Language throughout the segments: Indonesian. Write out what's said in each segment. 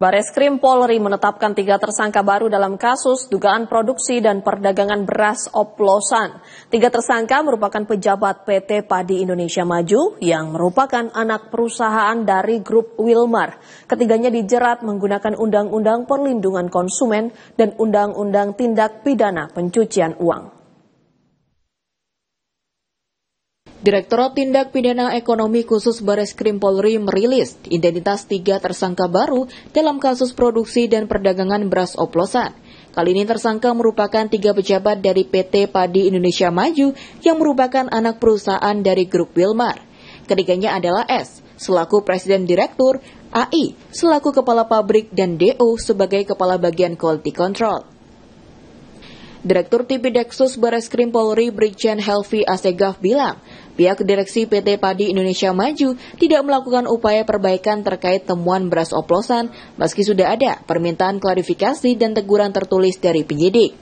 Bareskrim Polri menetapkan 3 tersangka baru dalam kasus dugaan produksi dan perdagangan beras oplosan. 3 tersangka merupakan pejabat PT Padi Indonesia Maju yang merupakan anak perusahaan dari grup Wilmar. Ketiganya dijerat menggunakan Undang-Undang Perlindungan Konsumen dan Undang-Undang Tindak Pidana Pencucian Uang. Direktorat Tindak Pidana Ekonomi Khusus Bareskrim Polri merilis identitas 3 tersangka baru dalam kasus produksi dan perdagangan beras oplosan. Kali ini tersangka merupakan 3 pejabat dari PT Padi Indonesia Maju yang merupakan anak perusahaan dari grup Wilmar. Ketiganya adalah S selaku Presiden Direktur, AI selaku Kepala Pabrik, dan DO sebagai Kepala Bagian Quality Control. Direktur Tipideksus Bareskrim Polri Brigjen Helvi Asegaf bilang, pihak direksi PT Padi Indonesia Maju tidak melakukan upaya perbaikan terkait temuan beras oplosan meski sudah ada permintaan klarifikasi dan teguran tertulis dari penyidik.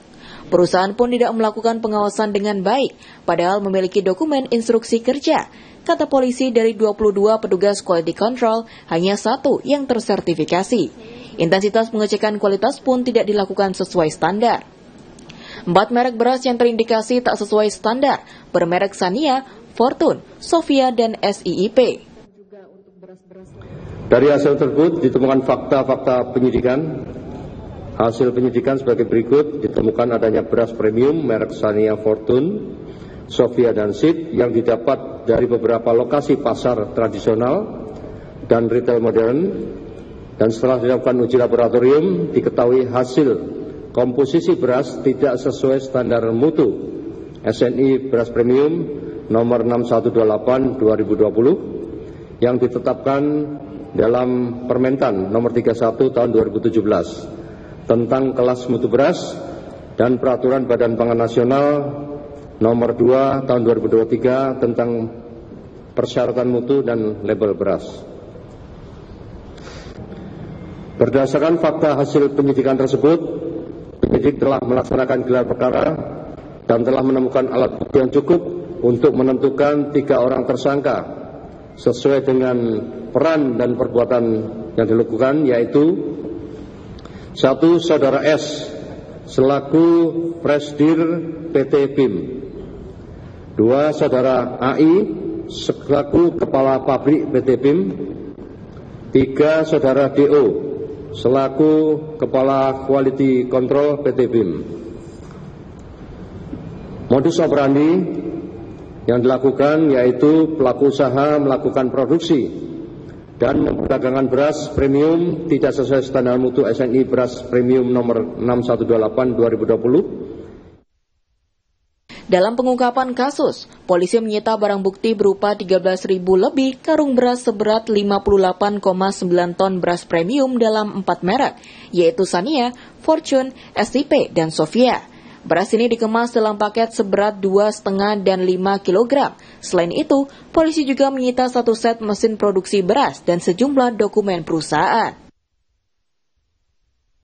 Perusahaan pun tidak melakukan pengawasan dengan baik, padahal memiliki dokumen instruksi kerja. Kata polisi, dari 22 petugas quality control, hanya 1 yang tersertifikasi. Intensitas pengecekan kualitas pun tidak dilakukan sesuai standar. 4 merek beras yang terindikasi tak sesuai standar, bermerek Sania, Fortune, Sofia, dan SIIP. Dari hasil tersebut ditemukan fakta-fakta penyidikan. Hasil penyidikan sebagai berikut: ditemukan adanya beras premium merek Sania, Fortune, Sofia, dan SIIP yang didapat dari beberapa lokasi pasar tradisional dan retail modern. Dan setelah dilakukan uji laboratorium, diketahui hasil komposisi beras tidak sesuai standar mutu SNI beras premium nomor 6128/2020 yang ditetapkan dalam Permentan nomor 31 tahun 2017 tentang kelas mutu beras dan Peraturan Badan Pangan Nasional nomor 2 tahun 2023 tentang persyaratan mutu dan label beras. Berdasarkan fakta hasil penyidikan tersebut, penyidik telah melaksanakan gelar perkara dan telah menemukan alat bukti yang cukup untuk menentukan 3 orang tersangka sesuai dengan peran dan perbuatan yang dilakukan, yaitu 1. Saudara S selaku Presdir PT PIM, 2. Saudara AI selaku Kepala Pabrik PT PIM, 3. Saudara DO selaku Kepala Quality Control PT PIM. Modus operandi yang dilakukan yaitu pelaku usaha melakukan produksi dan perdagangan beras premium tidak sesuai standar mutu SNI beras premium nomor 6128/2020. Dalam pengungkapan kasus, polisi menyita barang bukti berupa 13.000 lebih karung beras seberat 58,9 ton beras premium dalam 4 merek, yaitu Sania, Fortune, SIP, dan Sofia. Beras ini dikemas dalam paket seberat 2,5 dan 5 kg. Selain itu, polisi juga menyita 1 set mesin produksi beras dan sejumlah dokumen perusahaan.